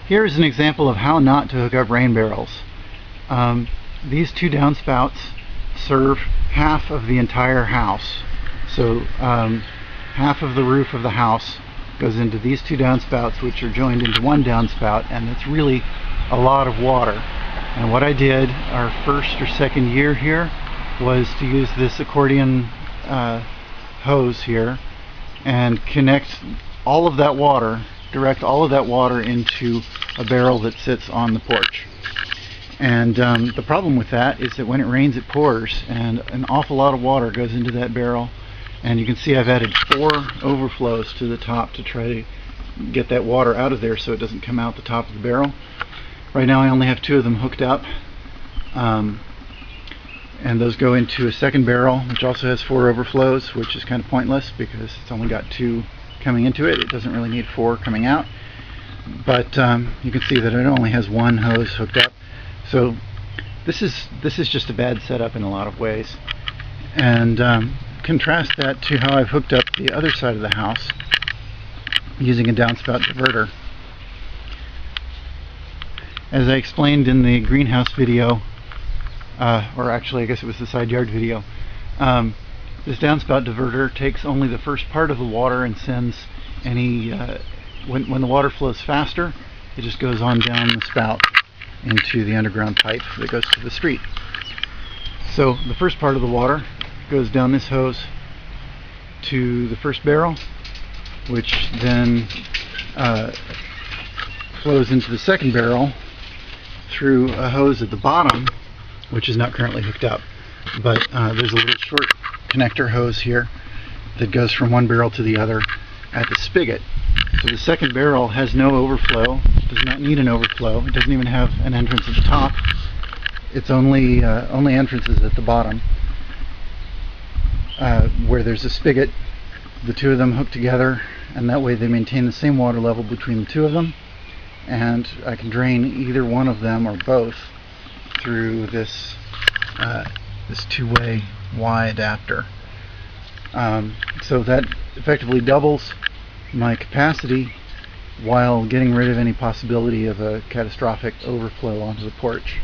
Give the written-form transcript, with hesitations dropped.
Here's an example of how not to hook up rain barrels. These two downspouts serve half of the entire house. So half of the roof of the house goes into these two downspouts, which are joined into one downspout, and it's really a lot of water. And what I did our first or second year here was to use this accordion hose here and connect all of that water, direct all of that water into a barrel that sits on the porch. And the problem with that is that when it rains it pours, and an awful lot of water goes into that barrel. And you can see I've added 4 overflows to the top to try to get that water out of there so it doesn't come out the top of the barrel. Right now I only have 2 of them hooked up, and those go into a second barrel, which also has 4 overflows, which is kind of pointless because it's only got 2 coming into it. It doesn't really need 4 coming out. But you can see that it only has 1 hose hooked up. So this is just a bad setup in a lot of ways. And contrast that to how I've hooked up the other side of the house using a downspout diverter. As I explained in the greenhouse video, or actually I guess it was the side yard video, this downspout diverter takes only the first part of the water and sends any, when the water flows faster, it just goes on down the spout into the underground pipe that goes to the street. So the first part of the water goes down this hose to the first barrel, which then flows into the second barrel through a hose at the bottom, which is not currently hooked up. But there's a little short connector hose here that goes from one barrel to the other at the spigot. So the second barrel has no overflow, does not need an overflow. It doesn't even have an entrance at the top. It's only entrances at the bottom, where there's a spigot. The 2 of them hook together, and that way they maintain the same water level between the 2 of them, and I can drain either one of them or both through this this 2-way Y adapter. So that effectively doubles my capacity while getting rid of any possibility of a catastrophic overflow onto the porch.